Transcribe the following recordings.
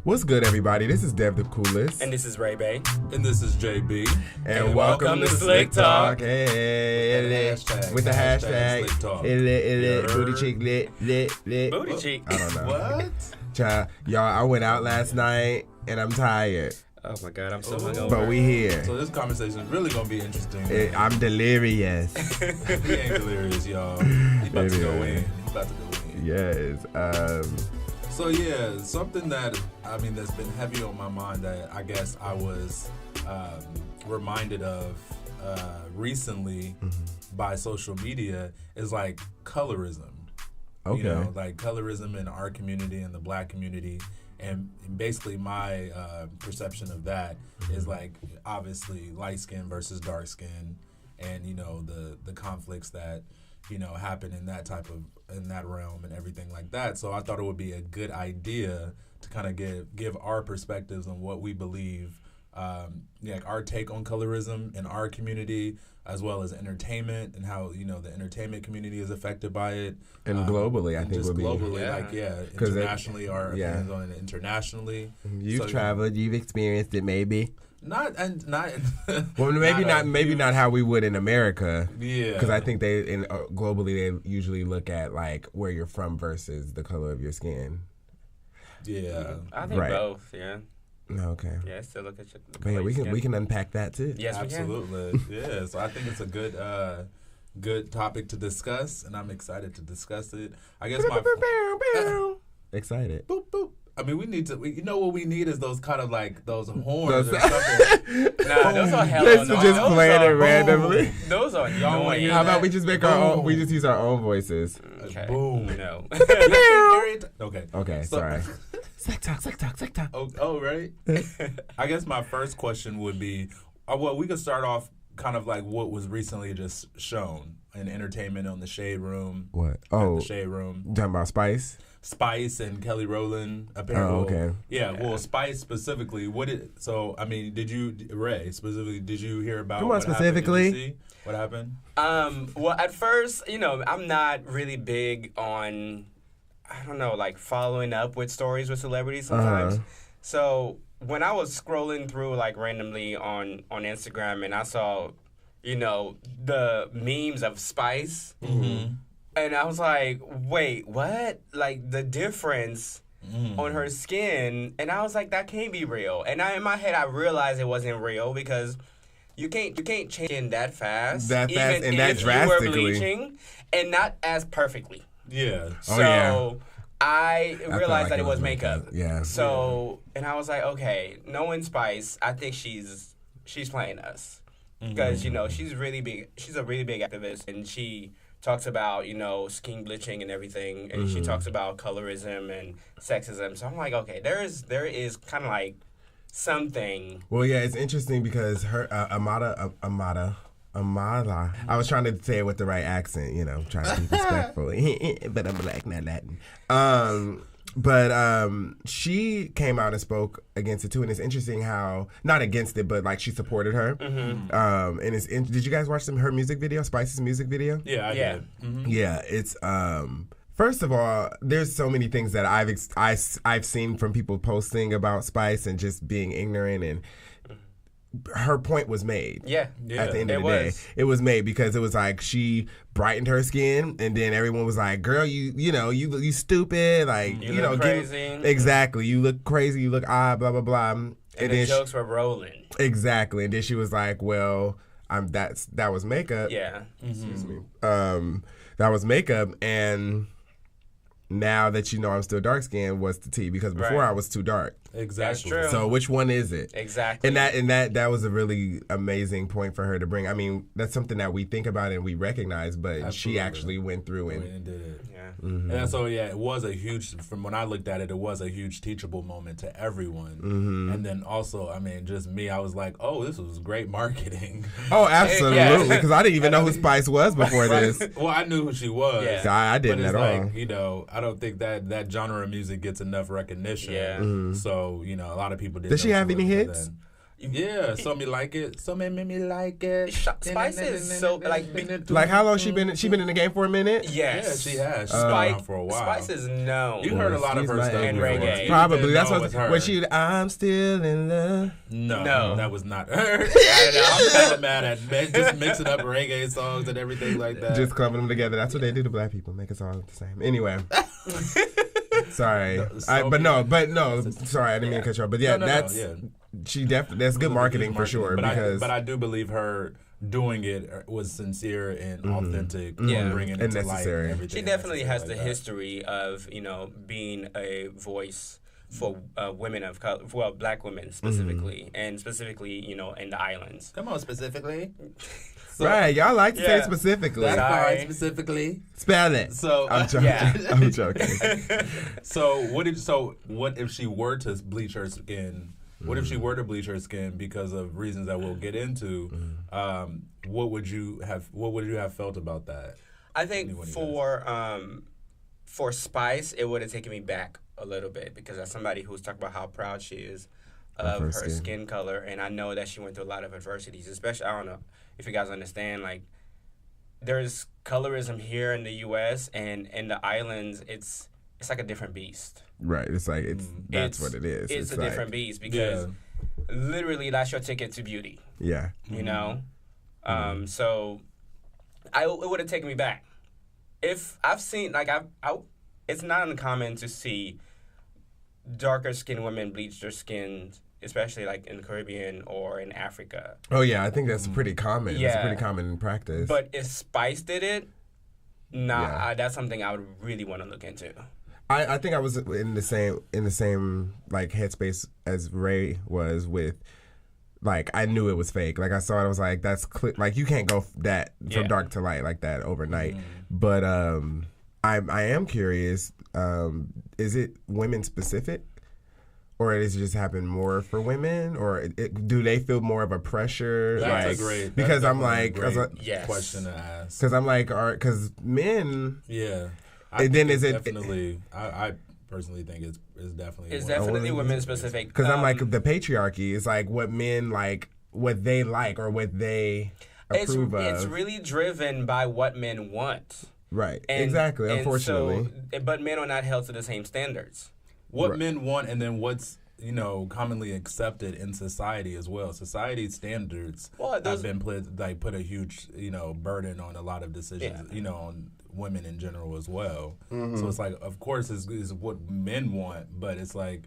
What's good, everybody? This is Dev the Coolest. And this is Ray Bay. And this is JB. And welcome to SlickTalk. Hey, with the hashtag SlickTalk. booty cheek lit. Booty cheek. I don't know. What? Child, y'all, I went out last night and I'm tired. Oh my God, I'm so hungover. But we here. So this conversation is really going to be interesting. I'm delirious. He ain't delirious, y'all. He about to go in. Yes. So yeah, something that, that's been heavy on my mind that I guess I was reminded of recently by social media is like colorism. Okay. You know, like colorism in our community and the black community. And basically my perception of that is like obviously light skin versus dark skin and, you know, the conflicts that, you know, happen in that realm and everything like that. So I thought it would be a good idea to kind of give our perspectives on what we believe, like our take on colorism in our community, as well as entertainment and how, you know, the entertainment community is affected by it. And globally, I think just would be. Globally, internationally, our opinions on it internationally. You've traveled, you've experienced it, maybe. Not. Well, maybe not how we would in America. Yeah. Because I think globally they usually look at like where you're from versus the color of your skin. Yeah. I think both. Yeah. Okay. Yeah, still look at your. Yeah, we can unpack that too. Yes, absolutely. Yeah. So I think it's a good topic to discuss, and I'm excited to discuss it. I guess excited. Boop boop. I mean, we need to. You know what we need is those kind of like those horns or something. Nah, those are hell. Let's just playing it randomly. Those are annoying. How about we just make our own? We just use our own voices. Okay. Boom. No. Okay. Okay. So, sorry. Slick talk. Oh, right. I guess my first question would be, well, we could start off kind of like what was recently just shown in entertainment on the Shade Room. What? The Shade Room. Talking about Spice and Kelly Rowland. Apparently. Oh, okay. Yeah, well, Spice specifically. Did you hear about Come on, what specifically. happened? Did you see what happened? Well, at first, you know, I'm not really big on, I don't know, like following up with stories with celebrities sometimes. So when I was scrolling through like randomly on Instagram and I saw, you know, the memes of Spice. Mm-hmm. And I was like, wait, what? Like, the difference on her skin. And I was like, that can't be real. And in my head, I realized it wasn't real because you can't change skin that fast. And that drastically. You were bleaching, and not as perfectly. Yeah. So I realized that it was makeup. Yeah. So, and I was like, okay, knowing Spice, I think she's playing us. Because, you know, she's really big. She's a really big activist, and she talks about, you know, skin bleaching and everything, and she talks about colorism and sexism. So I'm like, okay, there is kind of like something. Well, yeah, it's interesting because her Amada. I was trying to say it with the right accent, you know, trying to be respectful, but I'm black, not Latin. But she came out and spoke against it too, and it's interesting how, not against it, but like she supported her. And did you guys watch her music video, Spice's music video? Yeah, I did. Mm-hmm. Yeah, it's first of all, there's so many things that I've seen from people posting about Spice and just being ignorant, and her point was made. Yeah. At the end of the day, it was made because it was like she brightened her skin, and then everyone was like, "Girl, you stupid, like you look crazy." Exactly, you look crazy, you look odd, blah blah blah. And the jokes were rolling. Exactly, and then she was like, "Well, that was makeup." Yeah. Excuse me. That was makeup, and now that you know I'm still dark skinned, what's the tea? Because before I was too dark. Exactly. That's true. So which one is it? Exactly. And that was a really amazing point for her to bring. I mean, that's something that we think about and we recognize, but she actually went through and did it. Yeah. Mm-hmm. And so it was a huge. From when I looked at it was a huge teachable moment to everyone. And then also, I mean, just me, I was like, oh, this was great marketing. Oh, absolutely, because I didn't even know who Spice was before this. Well, I knew who she was. Yeah. So I didn't at all. You know, I don't think that genre of music gets enough recognition. Yeah. So, you know, a lot of people did. Does she have any hits? Yeah, so me like it. So me like it. Spice is so Like how long she been? She been in the game for a minute. Yes. Yeah, she has. She's been Spice around for a while. Spice is known. You heard a lot of her stuff and before. reggae. You Probably didn't that's know it what was her. when she. I'm still in love. No, that was not her. I'm kind of mad at just mixing up reggae songs and everything like that. Just clumping them together. That's what they do to black people. Make us all the same. Anyway. Sorry, but no. Sorry, I didn't mean to cut you off. But yeah, she definitely that's good marketing for sure. But I do believe her doing it was sincere and authentic. Bringing it to light. And everything. She definitely has the history of being a voice for women of color, well, black women specifically, and specifically in the islands. Come on, specifically. So, right, y'all like to say specifically. That's right, specifically. Spell it. So I'm joking. I'm joking. So what if she were to bleach her skin? What if she were to bleach her skin because of reasons that we'll get into? What would you have felt about that? I think for Spice, it would have taken me back a little bit because as somebody who's talked about how proud she is of her skin color, and I know that she went through a lot of adversities, especially, I don't know if you guys understand, like, there's colorism here in the U.S. and in the islands, it's like a different beast. Right, it's like, that's what it is. It's a different beast because literally that's your ticket to beauty. Yeah. You know? So it would have taken me back. If I've seen, like, it's not uncommon to see darker skinned women bleach their skin, especially like in the Caribbean or in Africa. Oh yeah, I think that's pretty common. Yeah. It's pretty common in practice. But if Spice did it, that's something I would really want to look into. I think I was in the same like headspace as Ray was with, like, I knew it was fake. Like, I saw it, I was like, that's like, you can't go from dark to light like that overnight. But I am curious, is it women specific? Or does it just happen more for women? Or do they feel more of a pressure? That's great. Because I'm like, question to ask. Because I'm like, because men. Yeah. And then is it definitely? I personally think it's definitely. It's definitely women specific. Because I'm like, the patriarchy is like what men like, what they like, or what they approve of. It's really driven by what men want. Right. Exactly. Unfortunately. But men are not held to the same standards. What men want, and then what's commonly accepted in society as well. Society standards have been put a huge burden on a lot of decisions. On women in general as well. So it's like, of course, is what men want, but it's like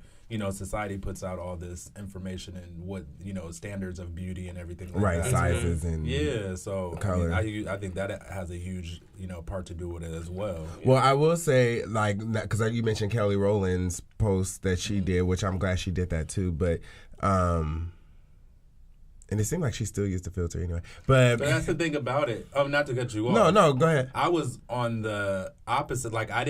society puts out all this information and what standards of beauty and everything like that. Sizes and So color. I think that has a huge part to do with it as well. Well, I will say, like, because you mentioned Kelly Rowland's post that she did, which I'm glad she did that too, but and it seemed like she still used the filter anyway. But that's the thing about it. Not to cut you off. No, go ahead. I was on the opposite. Like, I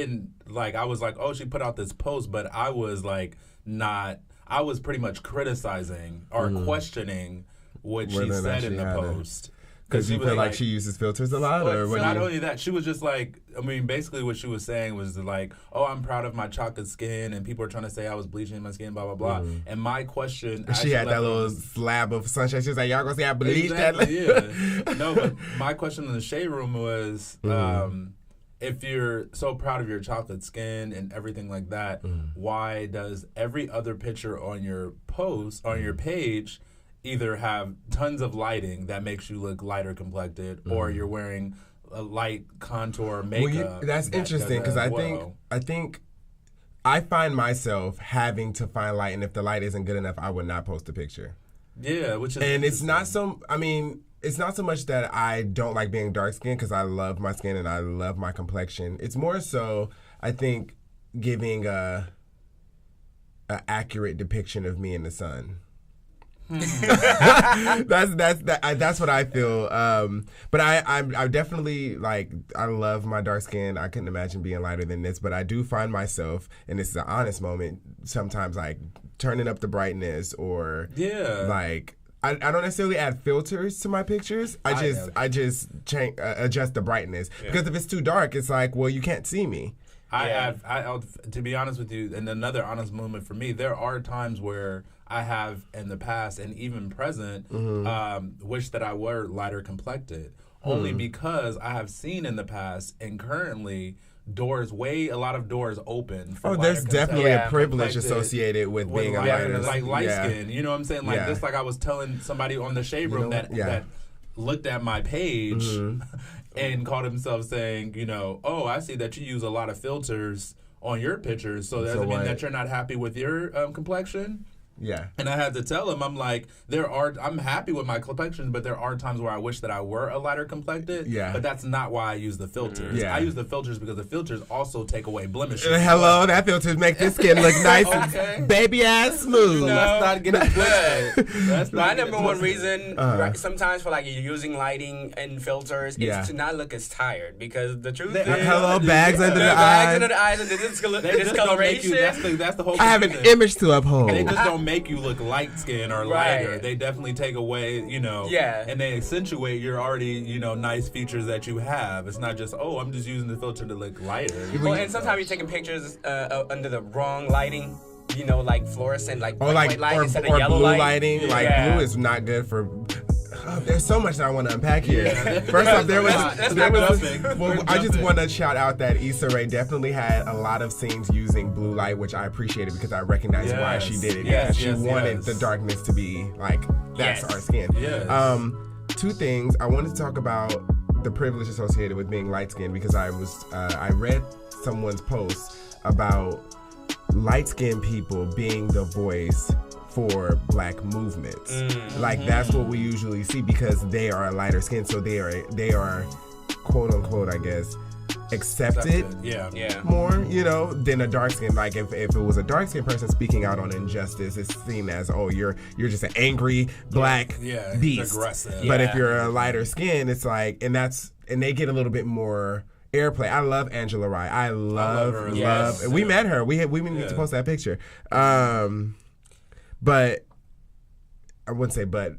was like, oh, she put out this post, but I was like, I was pretty much criticizing or questioning what she said in the post. Because you feel like she uses filters a lot? Or not only that, she was just like, basically what she was saying was like, oh, I'm proud of my chocolate skin, and people are trying to say I was bleaching my skin, blah, blah, blah. And my question... She had that little slab of sunshine. She was like, y'all gonna see I bleached that? Yeah. No, but my question in the shade room was... if you're so proud of your chocolate skin and everything like that, why does every other picture on your post, on your page, either have tons of lighting that makes you look lighter complected, or you're wearing a light contour makeup? That's interesting, because I think I find myself having to find light, and if the light isn't good enough, I would not post a picture. Yeah, which is it's not so. It's not so much that I don't like being dark skinned, because I love my skin and I love my complexion. It's more so, I think, giving a accurate depiction of me in the sun. That's what I feel. But I definitely, like, I love my dark skin. I couldn't imagine being lighter than this, but I do find myself, and this is an honest moment, sometimes like turning up the brightness or like I don't necessarily add filters to my pictures. I just change, adjust the brightness, because if it's too dark, it's like, well, you can't see me. I to be honest with you, and another honest moment for me, there are times where I have in the past and even present wish that I were lighter complected. Only because I have seen in the past and currently a lot of doors open. For there's definitely a privilege associated with being a lighter, like light skin. You know what I'm saying? Like this, like I was telling somebody on the Shade Room that looked at my page and called himself saying, you know, oh, I see that you use a lot of filters on your pictures, so does it mean that you're not happy with your complexion? Yeah. And I had to tell him, I'm like, I'm happy with my complexion, but there are times where I wish that I were a lighter complected. Yeah. But that's not why I use the filters. Yeah. I use the filters because the filters also take away blemishes. Hello, that filters make this skin look nice and baby ass smooth. So let's not get it twisted. My number one reason sometimes for like you're using lighting and filters is to not look as tired, because the truth is bags under the eyes. Under the eyes and the discoloration. That's the whole I have an image to uphold. They just don't make you look light skin or lighter. They definitely take away, you know, and they accentuate your already, you know, nice features that you have. It's not just, oh, I'm just using the filter to look lighter. Well, and sometimes you're taking pictures under the wrong lighting, you know, like fluorescent, like white light instead of yellow blue lighting. Like blue is not good for. There's so much that I want to unpack here. First off, I just want to shout out that Issa Rae definitely had a lot of scenes using blue light, which I appreciated because I recognized why she did it. Because she wanted the darkness to be like, that's our skin. Two things. I wanted to talk about the privilege associated with being light skinned, because I read someone's post about light skinned people being the voice for black movements. Like that's what we usually see, because they are a lighter skin, so they are quote unquote, I guess, accepted more, you know, than a dark skin. Like if it was a dark skinned person speaking out on injustice, it's seen as, oh, you're just an angry black beast. Aggressive. But if you're a lighter skin, it's like, and they get a little bit more airplay. I love Angela Rye. I love her. We met her. We need to post that picture. But I wouldn't say, but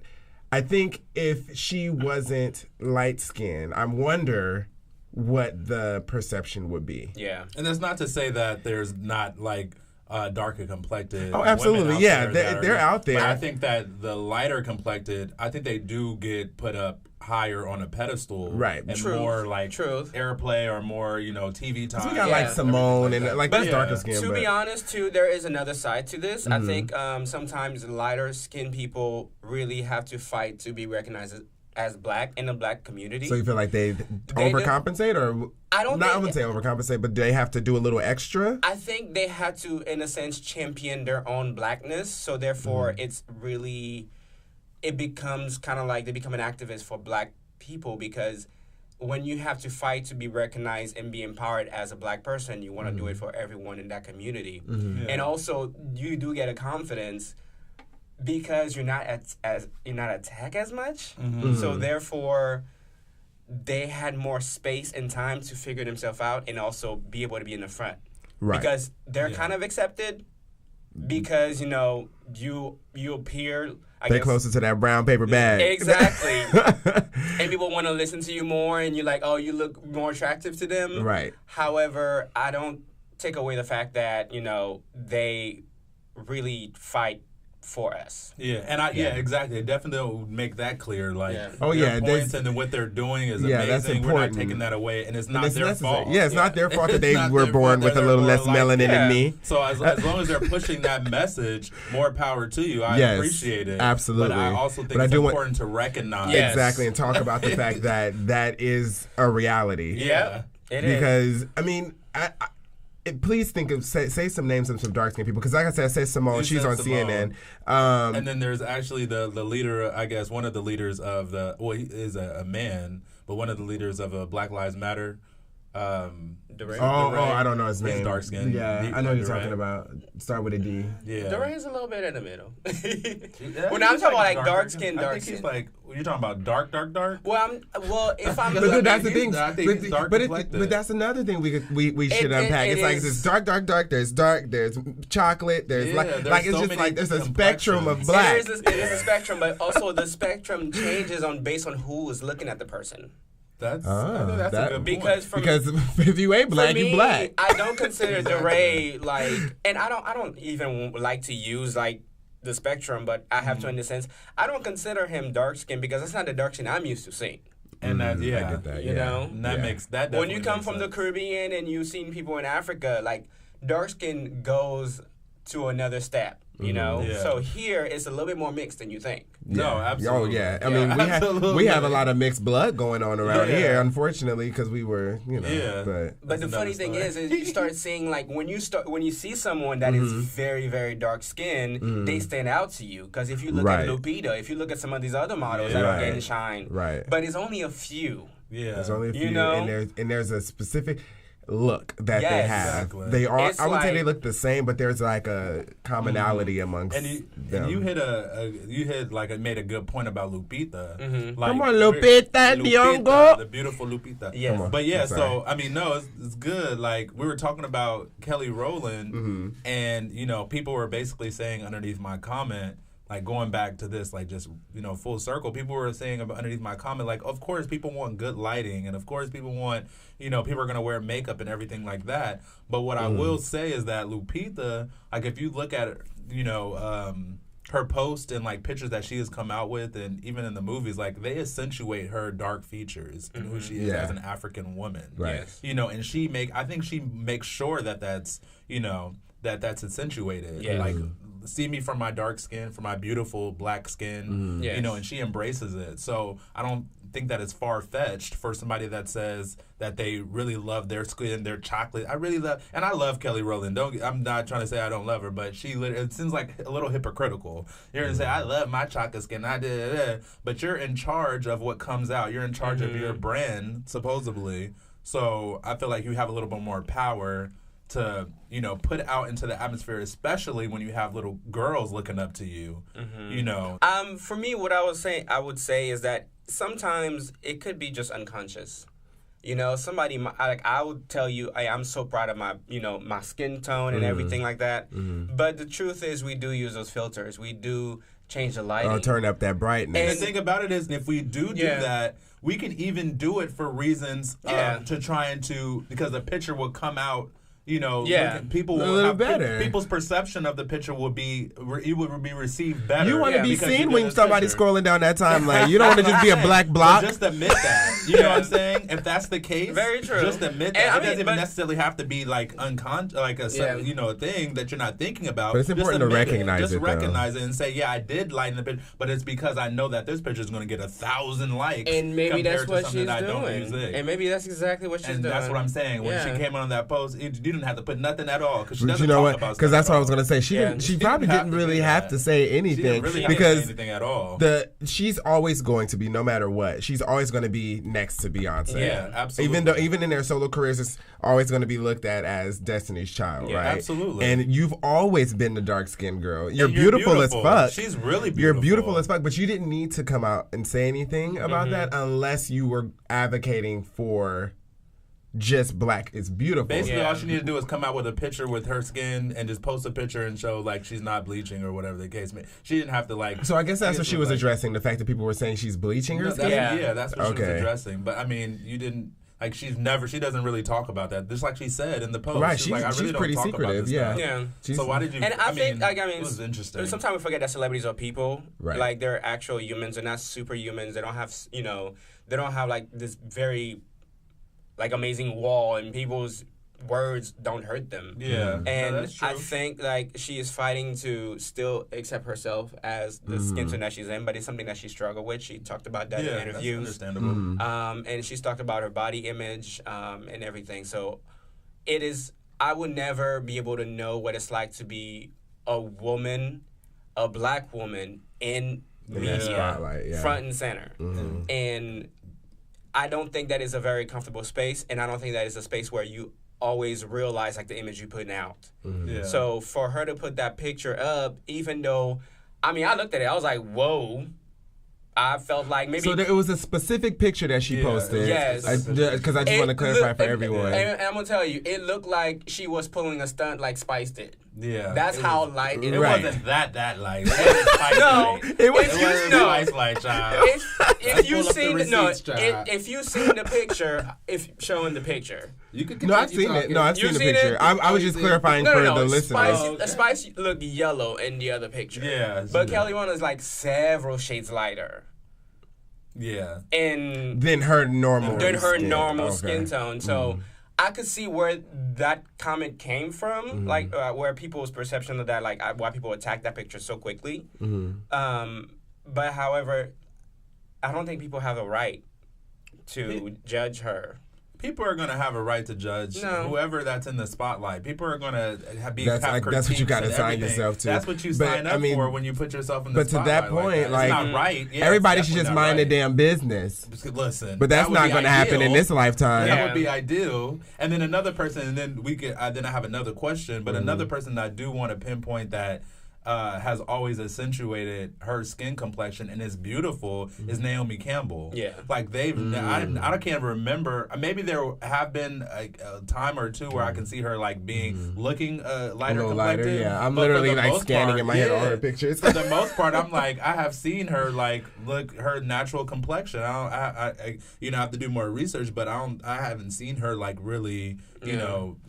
I think if she wasn't light skinned, I wonder what the perception would be. Yeah. And that's not to say that there's not like darker complected. Oh, absolutely. Women out They're out there. But I think that the lighter complected, I think they do get put up higher on a pedestal, right? And more like airplay or more, you know, TV time. So we got like Simone and like those darker skin. To be honest, too, there is another side to this. I think sometimes lighter skinned people really have to fight to be recognized as black in the black community. So you feel like they overcompensate, or I wouldn't say overcompensate, but they have to do a little extra? I think they had to, in a sense, champion their own blackness. So therefore, it's really, it becomes kind of like they become an activist for black people, because when you have to fight to be recognized and be empowered as a black person, you want to do it for everyone in that community. And also, you do get a confidence because you're not attacked as much. So therefore, they had more space and time to figure themselves out and also be able to be in the front. Right. Because they're kind of accepted because, you know, you appear... They're closer to that brown paper bag. Exactly. And people want to listen to you more, and you're like, oh, you look more attractive to them. Right. However, I don't take away the fact that, you know, they really fight for us. Yeah, and exactly. Definitely will make that clear. Like, their points and what they're doing is amazing. That's important. We're not taking that away, and it's not their fault. Yeah, it's not their fault that they were born with a little less melanin than me. So as long as they're pushing that message, more power to you. I appreciate it. Absolutely. But I also think it's important to recognize. Exactly, and talk about the fact that is a reality. Yeah, it is. Because, I mean, please think of say some names of some dark skinned people, because like I said, I said Simone. She's on CNN. And then there's actually the leader, I guess one of the leaders of he is a man, but one of the leaders of Black Lives Matter. DeRay. I don't know his name. He's dark skinned. Yeah, I know what you're talking about. Start with a D. Yeah. DeRay is a little bit in the middle. When I'm talking about like dark skin. I think he's like, you're talking about dark. Well, if I'm but that's the thing. I think he's dark complected. But that's another thing we should unpack. It's like there's dark. There's dark. There's chocolate. There's it's just like there's a spectrum of black. It is a spectrum, but also the spectrum changes based on who is looking at the person. That's a good point. Because if you ain't black, you black. I don't consider DeRay like, and I don't even like to use like the spectrum, but I have to, in the sense, I don't consider him dark skinned because that's not the dark skin I'm used to seeing. And that, I get that. You know? And that makes that. When you come makes from the sense. Caribbean and you've seen people in Africa, like dark skin goes to another step. You know, so here it's a little bit more mixed than you think. No, absolutely. Oh yeah, I mean we have a lot of mixed blood going on around here, unfortunately, because we were, you know. Yeah. But the funny thing is you start seeing like when you see someone that is very, very dark skinned, they stand out to you. Because if you look at Lupita, if you look at some of these other models that are getting shine, but it's only a few. Yeah, there's only a few, you know? and there's a specific look that they have. Exactly. They are. It's I would say they like- look the same, but there's like a commonality amongst them. And you made a good point about Lupita. Like, Come on, Lupita Nyong'o. the beautiful Lupita. Yes. But yeah, I'm so sorry. I mean, no, it's good. Like we were talking about Kelly Rowland, and you know, people were basically saying underneath my comment. Like going back to this, like just, you know, full circle, people were saying about underneath my comment, like, of course people want good lighting and of course people want, you know, people are going to wear makeup and everything like that. But what I will say is that Lupita, like if you look at, you know, her post and like pictures that she has come out with and even in the movies, like they accentuate her dark features and who she is as an African woman. Right. Yes. You know, and I think she makes sure that that's, you know, that's accentuated. Yeah. Like, see me from my dark skin, from my beautiful black skin, you know, and she embraces it. So I don't think that it's far-fetched for somebody that says that they really love their skin, their chocolate. I love Kelly Rowland. I'm not trying to say I don't love her, but it seems like a little hypocritical. You're going to say, I love my chocolate skin, but you're in charge of what comes out. You're in charge of your brand, supposedly. So I feel like you have a little bit more power to, you know, put out into the atmosphere, especially when you have little girls looking up to you, you know. For me, what I would say is that sometimes it could be just unconscious. You know, somebody, like I would tell you, I'm so proud of my, you know, my skin tone and everything like that. But the truth is we do use those filters. We do change the lighting. Turn up that brightness. And the thing about it is, if we do that, we can even do it for reasons to trying to, because the picture will come out, you know, people will have better. People's perception of the picture will be, it would be received better. You want to be because seen you when did this somebody's picture. scrolling down that timeline. You don't want to just be a black block. But just admit that. You know what I'm saying? If that's the case, Very true. Just admit that. And, It doesn't even necessarily have to be like like a you know, a thing that you're not thinking about. But it's important to Just admit recognize Just it, though. recognize it and say, yeah, I did lighten the picture, but it's because I know that this picture is going to get 1,000 likes. And maybe that's compared to what something she's that I don't doing. use. And maybe that's exactly what she's And doing. that's what I'm saying. When she came on that post, you didn't have to put nothing at all because she But doesn't you know talk what? about Because that's stuff what I at was all. gonna say. She probably didn't really have to say anything She didn't really have to because say anything at all. she's always going to be, no matter what, she's always going to be next to Beyonce. Yeah, absolutely. Even in their solo careers, it's always going to be looked at as Destiny's Child, right? Absolutely. And you've always been the dark skinned girl. You're And beautiful as fuck. She's really beautiful. You're beautiful as fuck, but you didn't need to come out and say anything about that unless you were advocating for just black is beautiful. Basically, all she needed to do is come out with a picture with her skin and just post a picture and show like she's not bleaching or whatever the case may. She didn't have to like. So I guess that's what she was like, addressing, the fact that people were saying she's bleaching her skin. That's what she was addressing. But I mean, you didn't. Like she doesn't really talk about that. Just like she said in the post. Right, she's like, I really she's don't pretty talk secretive, about this stuff. Yeah. So why did you? And I think, it was interesting. Sometimes we forget that celebrities are people. Right. Like they're actual humans. They're not superhumans. They don't have, you know, they don't have like this very, like amazing wall, and people's words don't hurt them. Yeah. And that's true. I think like she is fighting to still accept herself as the skin tone that she's in, but it's something that she struggled with. She talked about that in interviews. That's understandable. And she's talked about her body image and everything. So it is, I would never be able to know what it's like to be a woman, a black woman in media, spotlight, front and center. And I don't think that is a very comfortable space, and I don't think that is a space where you always realize like the image you're putting out. Yeah. So for her to put that picture up, even though, I mean, I looked at it, I was like, whoa. I felt like maybe... So it was a specific picture that she posted. Yes. Because I just want to clarify for everyone. And I'm going to tell you, it looked like she was pulling a stunt like Spice did. Yeah. That's how light it It was. wasn't that light. It wasn't Spice No, light. it was Spice light, child. If you pull up the seen receipts, child. if you seen the picture, if showing the picture, You could No, I've seen it. No, I've seen the picture. I was just clarifying for the listeners. Spice looked yellow in the other picture. Yeah. But Kelly Rowland is like several shades lighter. Yeah. And than her normal skin tone. So I could see where that comment came from, like where people's perception of that, like why people attack that picture so quickly. But however, I don't think people have a right to judge her. People are going to have a right to judge whoever that's in the spotlight. People are going to that's what you got to sign yourself to. That's what you sign up for when you put yourself in the spotlight. But to that point, like, it's not right. Yeah, everybody should just mind their damn business. Listen, but that's not going to happen in this lifetime. That would be ideal. And then another person, and then then I have another question. But another person that I do want to pinpoint that has always accentuated her skin complexion and is beautiful is Naomi Campbell. Yeah. Like I can't remember. Maybe there have been a time or two where I can see her like looking lighter complected. Yeah, I'm literally like scanning in my head all her pictures. For the most part, I'm like, I have seen her like look her natural complexion. I have to do more research, but I haven't seen her like really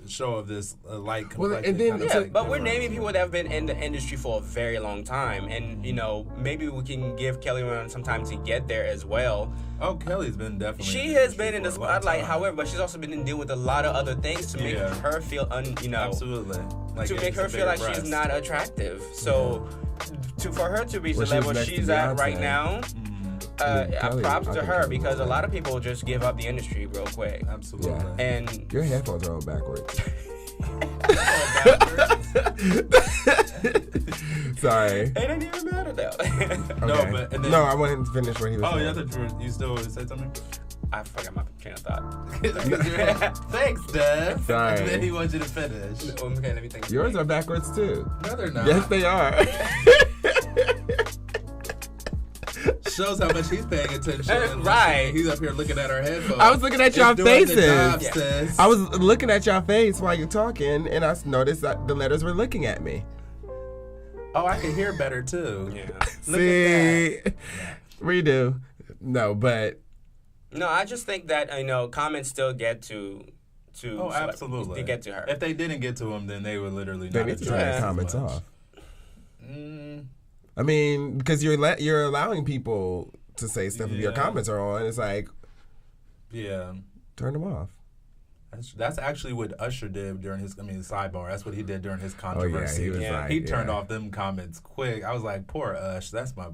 show of this light complexion. But we're naming people that have been in the industry for a very long time, and maybe we can give Kelly Rowland some time to get there as well. Oh, Kelly's been definitely. She has been in the spotlight, however, but she's also been in deal with a lot of other things to make her feel absolutely to make her feel like she's not attractive. So, for her to reach the level she's at right now. Props to her because a lot of people just give up the industry real quick. Absolutely. Yeah. And your headphones are all backwards. Sorry. It didn't even matter though. Okay. No, I wanted to finish what he was saying. I thought you still said something? I forgot my train of thought. Thanks, Dev. Sorry. And then he wants you to finish. Okay, let me think. Yours are backwards too. No, they're not. Yes, they are. Shows how much he's paying attention. Right. He's up here looking at our headphones. I was looking at y'all faces. Job, I was looking at y'all face while you're talking, and I noticed that the letters were looking at me. Oh, I can hear better too. Yeah. See, redo. No, but no, I just think that comments still get to. Oh, absolutely. They get to her. If they didn't get to him, then they would literally. They not need to turn the comments off. I mean, because you're allowing people to say stuff if your comments are on. It's like, turn them off. That's actually what Usher did during his, sidebar. That's what he did during his controversy. Oh, yeah, he turned off them comments quick. I was like, poor Ush, that's my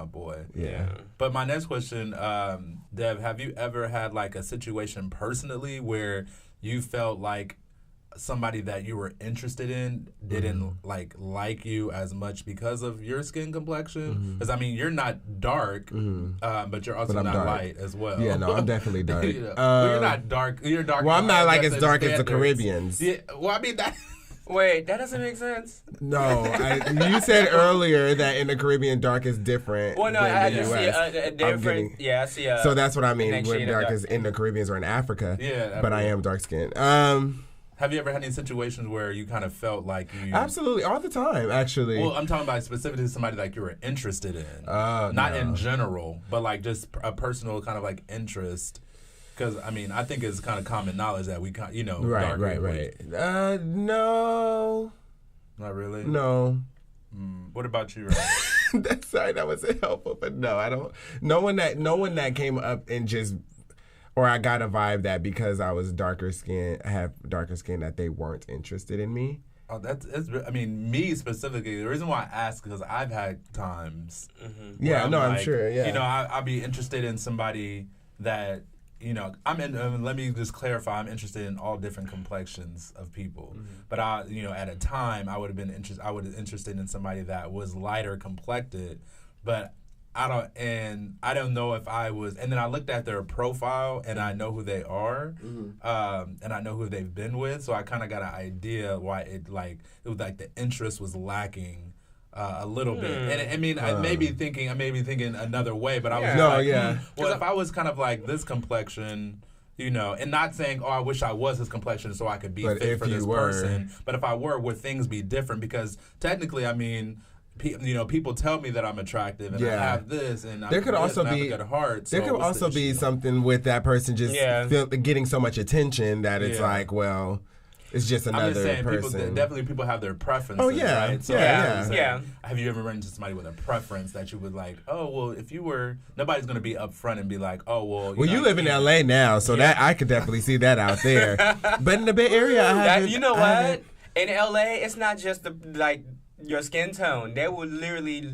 boy. Yeah. But my next question, Dev, have you ever had like a situation personally where you felt like somebody that you were interested in didn't like you as much because of your skin complexion? Because you're not dark, but you're also not light as well. Yeah, no, I'm definitely dark. Well, you're not dark. You're dark. Well, I'm not like as dark as the Caribbeans. Yeah. Well, that. Wait, that doesn't make sense. No, you said earlier that in the Caribbean, dark is different. Well, no, I just see a different. I see so that's what I mean. When dark is in the Caribbeans or in Africa. Yeah, but I am dark skinned. Have you ever had any situations where you kind of felt like you... Absolutely, all the time, actually. Well, I'm talking about specifically somebody like you were interested in. Not in general, but like just a personal kind of like interest. Because, I think it's kind of common knowledge that we kind of, Right. No. Not really? No. What about you, Ryan? Sorry, that wasn't helpful, but no, I don't... No one that came up and just... Or I got a vibe that because I was darker skin, I have darker skin, that they weren't interested in me. Oh, me specifically. The reason why I ask is because I've had times. Yeah, no, I'm sure. Yeah, I'll be interested in somebody that I'm in. Let me just clarify. I'm interested in all different complexions of people. But at a time, I would have been interested in somebody that was lighter complected, but. I don't know if I was, and then I looked at their profile and I know who they are, and I know who they've been with, so I kind of got an idea why it was like the interest was lacking a little bit. And I may be thinking another way, but I was well, if I was kind of like this complexion, and not saying, I wish I was this complexion so I could be fit for this person, but if I would things be different? Because technically, people tell me that I'm attractive and I have this and there could also have a be good heart. There could also be something with that person just getting so much attention that it's like, well, it's just another I'm just saying, person. People have their preferences. Oh yeah, right? So yeah. Have you ever run into somebody with a preference that you would like? Oh well, if you were, nobody's gonna be upfront and be like, oh well. You live in LA now, so that I could definitely see that out there. But in the Bay Area, I haven't. You know what? In LA, it's not just your skin tone. They will literally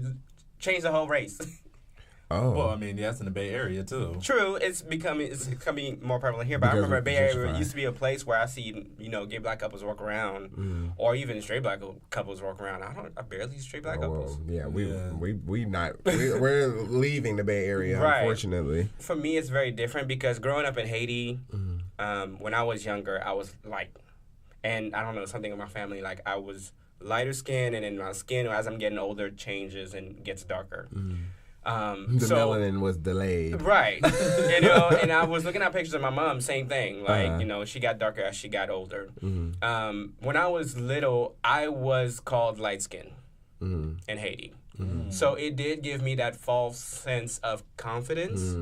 change the whole race. Oh. Well, I mean, that's in the Bay Area too. True, it's becoming more prevalent here. But I remember Bay Area used to be a place where I see gay black couples walk around, or even straight black couples walk around. I barely see straight black couples. Yeah, we're leaving the Bay Area, unfortunately. For me, it's very different because growing up in Haiti, when I was younger, I was like, and I don't know, something in my family, like I was lighter skin, and then my skin as I'm getting older changes and gets darker. The melanin was delayed. Right. And I was looking at pictures of my mom, same thing. Like, she got darker as she got older. When I was little, I was called light skin in Haiti. So it did give me that false sense of confidence.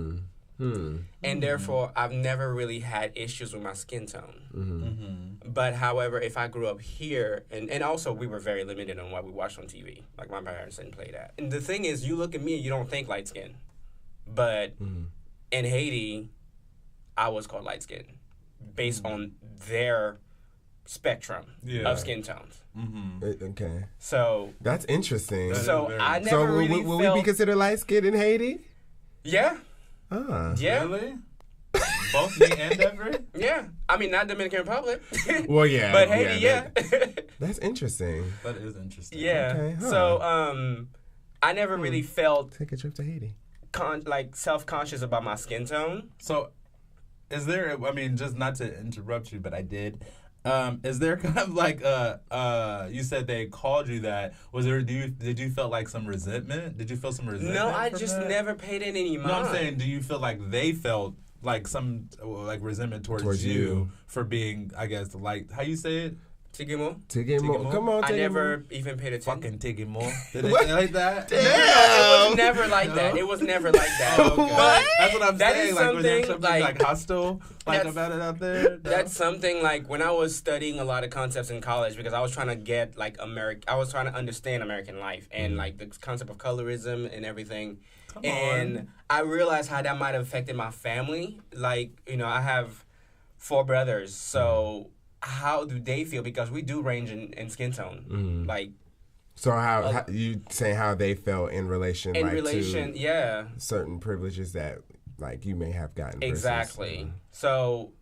And therefore, I've never really had issues with my skin tone. But however, if I grew up here, and also we were very limited on what we watched on TV. Like my parents didn't play that. And the thing is, you look at me and you don't think light skin. But in Haiti, I was called light skin based on their spectrum of skin tones. Okay. So that's interesting. So I never really will we be considered light skinned in Haiti? Yeah. Yeah. Really? Both me and Denver? Yeah. I mean, not Dominican Republic. Well, yeah. But Haiti, yeah. That's interesting. That is interesting. Yeah. Okay, So, I never really felt... Take a trip to Haiti. Self-conscious about my skin tone. So, is there... I mean, just not to interrupt you, but I did... is there kind of like you said they called you that? Was there? Did you feel like some resentment? Did you feel some resentment? No, I just never paid it any mind. No, I'm saying, do you feel like they felt like some resentment towards you for being, I guess, like how you say it? Tigimo. Come on, I never even paid attention. Fucking Tigimo. Did they say like that? Damn. It was never like that. It was never like that. But that's what I'm saying. Like, was there something like hostile about it out there? No? That's something like when I was studying a lot of concepts in college because I was trying to get like I was trying to understand American life and like the concept of colorism and everything. And I realized how that might have affected my family. Like, I have 4 brothers, so how do they feel? Because we do range in skin tone. Like, so how you saying how they felt in relation to yeah, certain privileges that like you may have gotten exactly. So,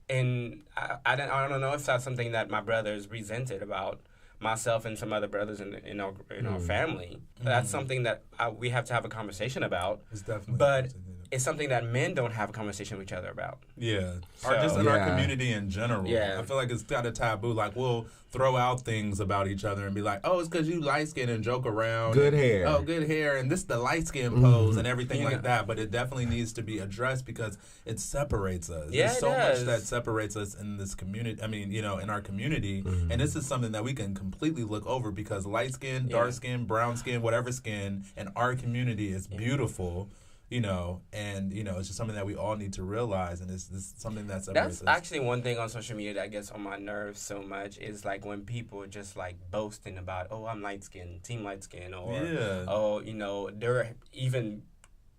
and I don't know if that's something that my brothers resented about myself and some other brothers in our family. That's something that we have to have a conversation about. It's definitely, but it's something that men don't have a conversation with each other about. Yeah, or just in our community in general. Yeah, I feel like it's kind of taboo. Like we'll throw out things about each other and be like, "Oh, it's because you light skin and joke around." Good hair. Oh, good hair, and this is the light skin pose and everything like that. But it definitely needs to be addressed because it separates us. Yeah, There's so much that separates us in this community. I mean, in our community, and this is something that we can completely look over because light skin, dark skin, brown skin, whatever skin in our community is beautiful. And it's just something that we all need to realize, and it's something that separates us. That's actually one thing on social media that gets on my nerves so much is like when people just like boasting about, oh, I'm light skinned, team light skin, or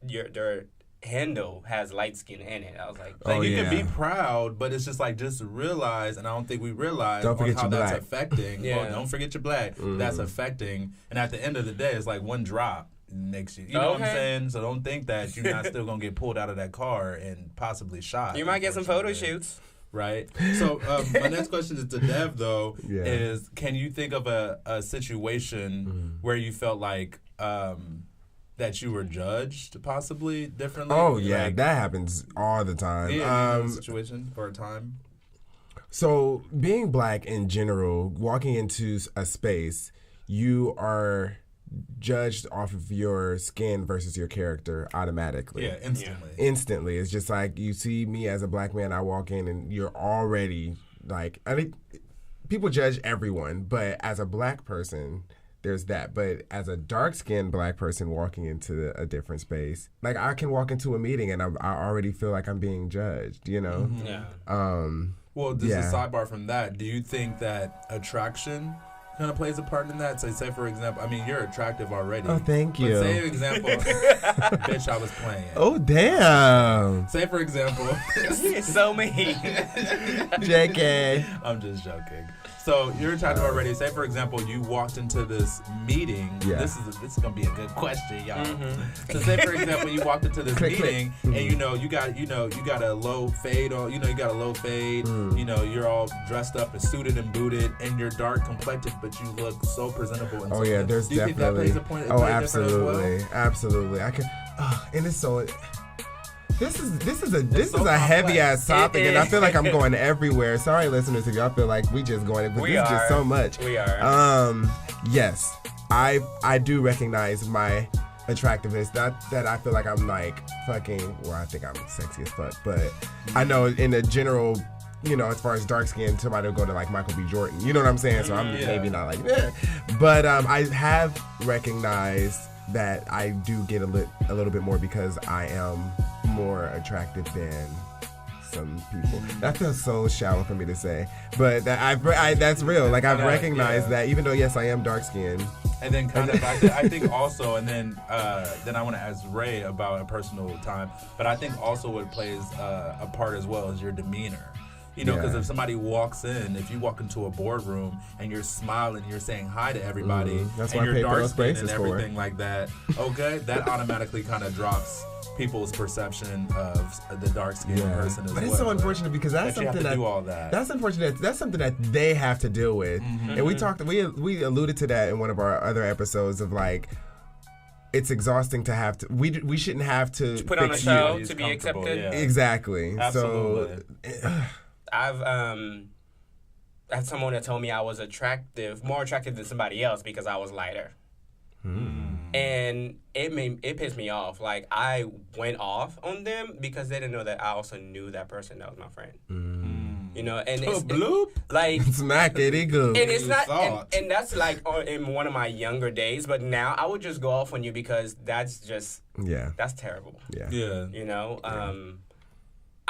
their handle has light skin in it. I was like, you can be proud, but it's just like just realize, and I don't think we realize how that's affecting. Don't forget your black. That's affecting, and at the end of the day, it's like one drop. Next year, you know what I'm saying? So don't think that you're not still gonna get pulled out of that car and possibly shot. You might get some photo shoots, right? So my next question is to Dev though. Is can you think of a situation where you felt like that you were judged possibly differently? Oh yeah, that happens all the time. Yeah, situation or a time. So being black in general, walking into a space, you are judged off of your skin versus your character automatically. Yeah, instantly. Instantly. It's just like you see me as a black man, I walk in and you're already like, I mean, people judge everyone, but as a black person, there's that. But as a dark-skinned black person walking into a different space, like I can walk into a meeting and I already feel like I'm being judged, you know? Mm-hmm. Yeah. Well, just a sidebar from that, do you think that attraction kind of plays a part in that? So say, for example, I mean, you're attractive already. Oh, thank you. But say, for example, bitch, I was playing. Oh, damn. Say, for example. So mean. JK. I'm just joking. So you're attractive already. Say, for example, you walked into this meeting. Yeah. This is gonna be a good question, y'all. So say, for example, you walked into this meeting, and you got a low fade, or you got a low fade. You're all dressed up and suited and booted, and you're dark complected, but you look so presentable. And Oh yeah, there's do you definitely. think that plays a point? Oh, absolutely, absolutely. I can. And it's so. This is a heavy ass topic, and I feel like I'm going everywhere. Sorry, listeners, if y'all feel like we just going, but this is just so much. We are. Yes, I do recognize my attractiveness. Not that I feel like I'm like fucking. Well, I think I'm sexy as fuck, but I know in a general. As far as dark skin, somebody will go to like Michael B. Jordan. You know what I'm saying? So I'm maybe not like that. But I have recognized that I do get a little bit more because I am more attractive than some people. That feels so shallow for me to say, but that's real. Like I've recognized that, even though yes, I am dark skinned. And then kind of, I think also, and then I want to ask Ray about a personal time, but I think also what plays a part as well is your demeanor. Because if somebody walks in, if you walk into a boardroom and you're smiling, you're saying hi to everybody, that's and why I you're pay for dark those skinned and spaces everything like that, okay, that automatically kind of drops people's perception of the dark skinned person as well. But it's so unfortunate because that's that you something have to that do all that. That's unfortunate. That's something that they have to deal with. And we alluded to that in one of our other episodes of like. It's exhausting to have to. We shouldn't have to put on a show to be accepted. Yeah. Exactly. Absolutely. So I've had someone that told me I was more attractive than somebody else because I was lighter. And it pissed me off. Like I went off on them because they didn't know that I also knew that person that was my friend. And it's like smack it, good. And it's not, and that's like in one of my younger days. But now I would just go off on you because that's just that's terrible.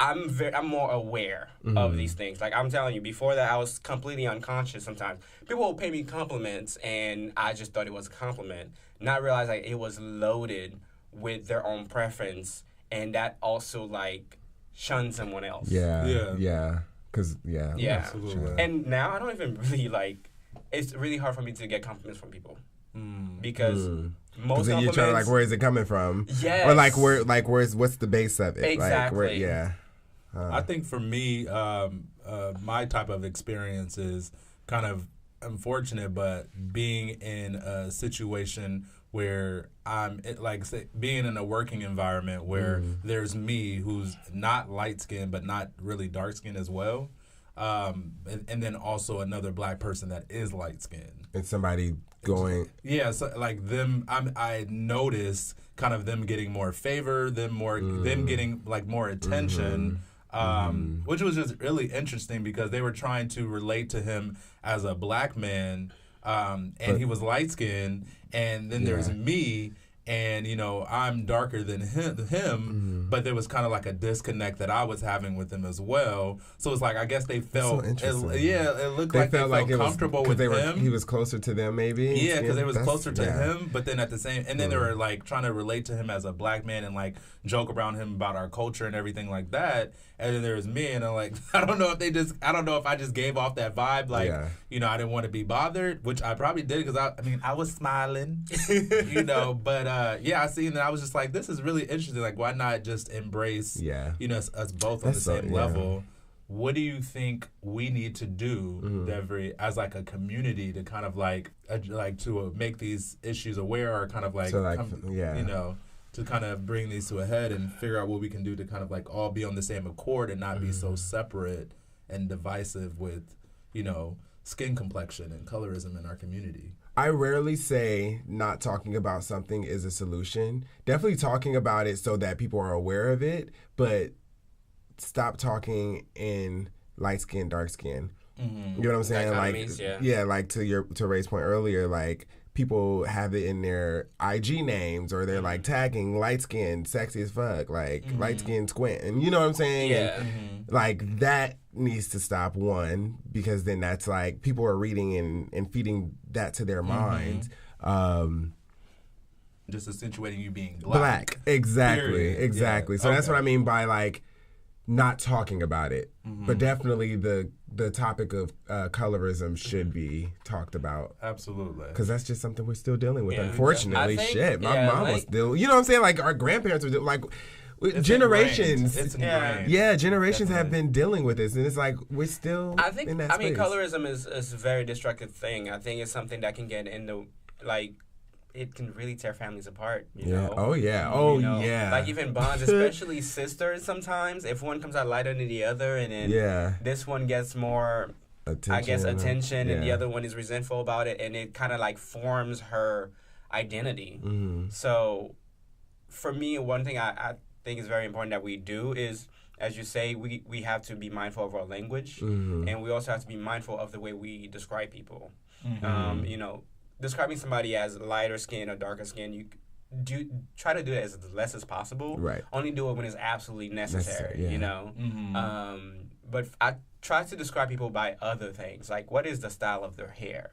I'm more aware of these things. Like I'm telling you, before that I was completely unconscious. Sometimes people will pay me compliments, and I just thought it was a compliment, not realize like it was loaded with their own preference, and that also like shunned someone else. Absolutely. And now I don't even really like. It's really hard for me to get compliments from people because most then you're trying to like, where is it coming from? Yes. Or like what's the base of it? Exactly. Like, I think for me, my type of experience is kind of unfortunate, but being in a situation where being in a working environment where there's me who's not light skinned but not really dark skinned as well, and then also another black person that is light skinned. And somebody going so like them, I noticed kind of them getting more favor, them getting like more attention. Which was just really interesting because they were trying to relate to him as a black man, and he was light skinned, and then there's me, and I'm darker than him, but there was kind of like a disconnect that I was having with him as well. So it's like I guess they felt it looked like they felt comfortable with him. He was closer to them, maybe. Yeah, because they was closer to him, but then at the same, and then they were like trying to relate to him as a black man and like joke around him about our culture and everything like that. And then there was me, and I'm like, I don't know if I just gave off that vibe, like I didn't want to be bothered, which I probably did because I was smiling, but I see, and then I was just like, this is really interesting. Like, why not just embrace, us both on the same level? What do you think we need to do, Devery, as like a community to kind of like to make these issues aware, or kind of like, to kind of bring these to a head and figure out what we can do to kind of like all be on the same accord and not be so separate and divisive with, skin complexion and colorism in our community? I rarely say not talking about something is a solution. Definitely talking about it so that people are aware of it, but stop talking in light skin, dark skin. You know what I'm saying? Like, like to Ray's point earlier, like people have it in their IG names, or they're like tagging light skin, sexy as fuck, like light skin squint, and you know what I'm saying? Yeah. And, like that needs to stop, one, because then that's like people are reading and feeding that to their minds. Just accentuating you being black. Exactly. Period. Exactly. Yeah. So that's what I mean by like not talking about it. Mm-hmm. But definitely the topic of colorism should be talked about. Absolutely. Because that's just something we're still dealing with, Yeah. unfortunately. I think, Shit, my mom was still, you know what I'm saying? Like our grandparents were like, It's generations. Ingrained. It's ingrained. Yeah, generations Definitely. have been dealing with this, and it's like we're still in that space. Colorism is a very destructive thing. I think it's something that can get into, like, it can really tear families apart, you know? Oh, yeah. Oh, You know? yeah. Like, even bonds, especially sisters sometimes, if one comes out lighter than the other, and then this one gets more, attention, and the other one is resentful about it, and it kind of, like, forms her identity. Mm-hmm. So, for me, one thing I think is very important that we do is, as you say, we have to be mindful of our language, and we also have to be mindful of the way we describe people. You know, describing somebody as lighter skin or darker skin, you try to do it as less as possible. Right. Only do it when it's absolutely necessary. Yeah. You know. But I try to describe people by other things, like what is the style of their hair.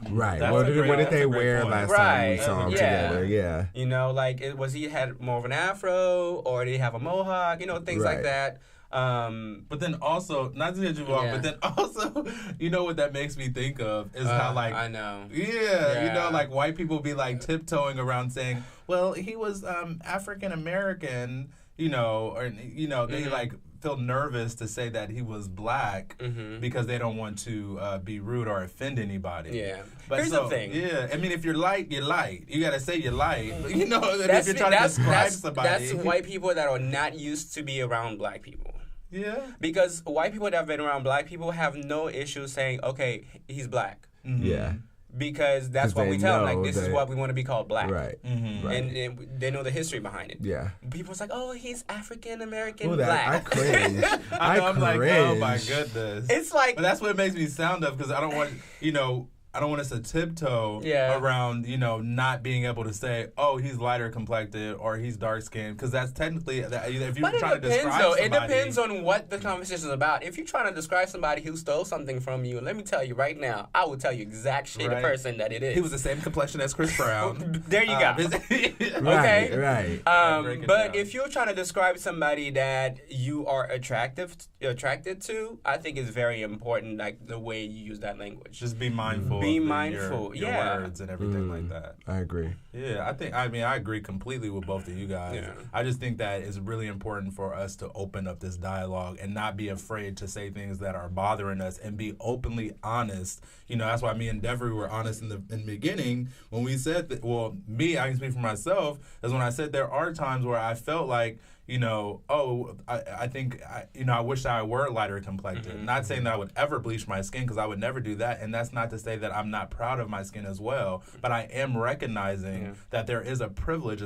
Right. That's What a did great they wear point. last time we saw them together? Yeah. You know, like was he had more of an afro, or did he have a mohawk? You know, things like that. But then also, not to hit you off, but then also, you know what that makes me think of is how, like, I know. Yeah, you know, like white people be like tiptoeing around saying, well, he was African American, you know, or, you know, they like feel nervous to say that he was black because they don't want to be rude or offend anybody. Yeah. But here's the thing. Yeah, I mean, if you're light, you're light. You got to say you're light. You know, if you're trying to describe somebody. That's white people that are not used to be around black people. Yeah. Because white people that have been around black people have no issue saying, okay, he's black. Yeah. Because that's what we tell them. Like, this is what we want to be called, black. Right. Right. And they know the history behind it. Yeah. People's like, oh, he's African American Ooh, black. I cringe. I'm like, oh my goodness. It's like, but that's what it makes me sound of, because I don't want, you know, I don't want us to tiptoe around, you know, not being able to say, oh, he's lighter complected or he's dark skinned, because that's technically, if you're trying to describe somebody. It depends on what the conversation is about. If you're trying to describe somebody who stole something from you, let me tell you right now, I will tell you exact shade of person that it is. He was the same complexion as Chris Brown. There you go. Okay? Right. But if you're trying to describe somebody that you are attracted to, I think it's very important, like the way you use that language. Just be mindful. Be mindful, your words and everything like that. I agree. Yeah, I agree completely with both of you guys. Yeah. I just think that it's really important for us to open up this dialogue and not be afraid to say things that are bothering us and be openly honest. You know, that's why me and Devery were honest in the beginning when we said that. Well, me, I can speak for myself, is when I said there are times where I felt like, you know, I think, I wish I were lighter complected. Not saying that I would ever bleach my skin, because I would never do that. And that's not to say that I'm not proud of my skin as well. But I am recognizing that there is a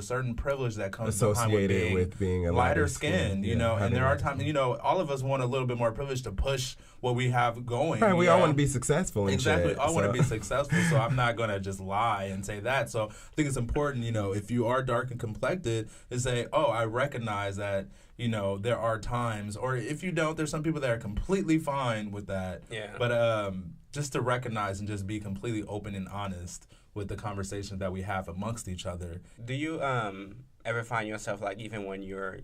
certain privilege that comes associated with being a lighter skin, you know. And there are times, you know, all of us want a little bit more privilege to push what we have going. Right, we all want to be successful and exactly. shit. I want to be successful, so I'm not going to just lie and say that. So I think it's important, you know, if you are dark and complected, to say, oh, I recognize that, you know, there are times, or if you don't, there's some people that are completely fine with that. Yeah. But just to recognize and just be completely open and honest with the conversations that we have amongst each other. Do you ever find yourself, like, even when you're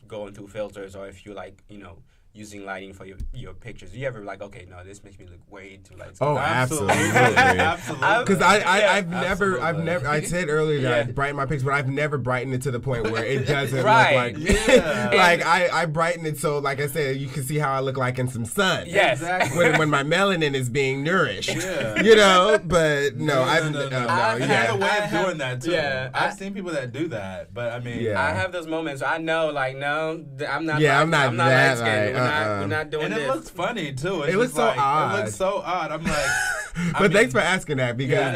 going through filters, or if you, like, you know, using lighting for your pictures, do you ever like, okay, no, this makes me look way too light? Oh, absolutely. Absolutely. Because I've never, I said earlier that I brighten my pictures, but I've never brightened it to the point where it doesn't look like, like I brighten it so, like I said, you can see how I look like in some sun. Yes. Exactly. When my melanin is being nourished. Yeah. You know, but no, I have a way of doing that too. Yeah, I've seen people that do that, but I mean, I have those moments. I know, like, no, I'm not. Yeah, like, I'm not light that skinned. light. We're not doing and this. it looks funny too. It's It looks just so like, odd. It looks so odd. I'm like, But thanks for asking that, because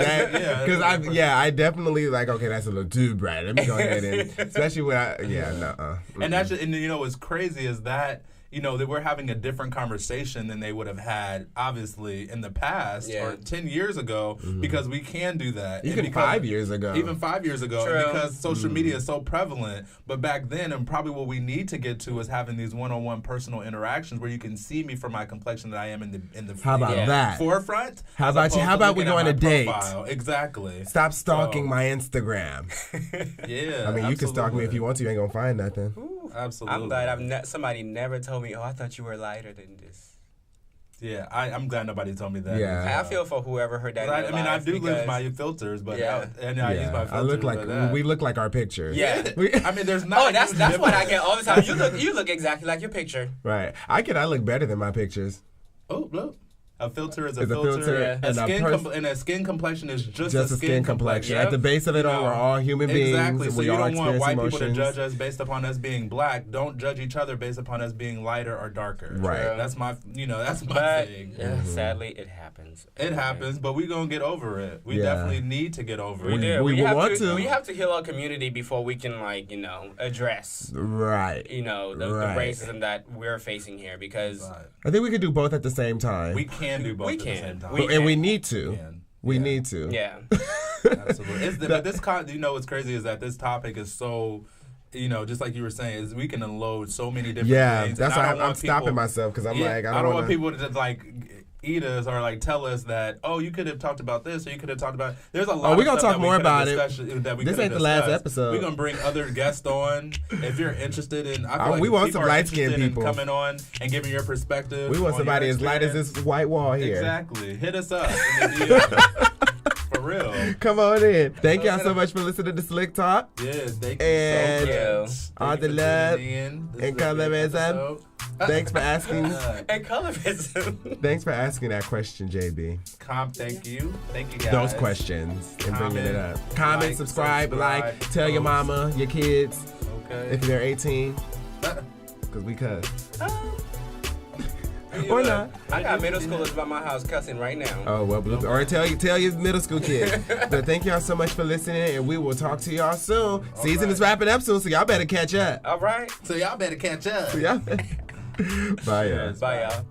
Yeah, I definitely like, okay, that's a little too bright. Let me go ahead and, especially when and that's just, and you know what's crazy is that that we're having a different conversation than they would have had, obviously, in the past or 10 years ago, because we can do that. Even 5 years ago. Even 5 years ago, True. because social media is so prevalent. But back then, and probably what we need to get to is having these one-on-one personal interactions where you can see me for my complexion that I am in the How about that? forefront. How about you? How about we go on a date? Profile. Exactly. Stop stalking my Instagram. Yeah. I mean, you can stalk me if you want to. You ain't gonna find nothing. Absolutely. I'm glad somebody never told me, oh, I thought you were lighter than this. Yeah, I'm glad nobody told me that. Yeah. I feel for whoever heard that. I mean, I do lose my filters, but I use my filters. I look like we look like our pictures. Yeah. I mean, there's not. Oh, that's what I get all the time. You look exactly like your picture. Right. I look better than my pictures. Oh, look. A filter is a It's filter. and A skin complexion is just a skin complexion. At the base of it all, we're all human beings. Exactly. So we you all don't want white emotions. people to judge us based upon us being black. Don't judge each other based upon us being lighter or darker. Right. That's my thing. Yeah, sadly, it happens. It happens, but we're going to get over it. We definitely need to get over it. We want to. We have to heal our community before we can, address, the racism that we're facing here, because I think we could do both at the same time. We can do both at the same time. And we need to. We need to. Yeah. Absolutely. But this, what's crazy is that this topic is so, just like you were saying, is we can unload so many different things. That's why I'm stopping myself, because I'm I don't want people to just eat us or tell us that, oh, you could have talked about this or you could have talked about. There's a lot. We're gonna of stuff talk more about it. This ain't the last episode. We're gonna bring other guests on if you're interested in. I feel we like want some light skinned people coming on and giving your perspective. We want somebody as light as this white wall here. Exactly. Hit us up in the DM. For real. Come on in. Thank y'all so much for listening to Slick Talk. Yeah, thank you so much. All the love and colorism. Thanks for asking. And colorism. Thanks for asking that question, JB. Thank you. Thank you, guys. Those questions and bringing it up. Comment, subscribe, tell your post. mama, your kids. Okay. If they're 18. Because we cuss. Or not. I got middle schoolers by my house cussing right now. Oh, well, or tell your middle school kid. But thank y'all so much for listening, and we will talk to y'all soon. Season is wrapping up soon, so y'all better catch up. All right. So y'all better catch up. Bye, y'all. Bye, y'all.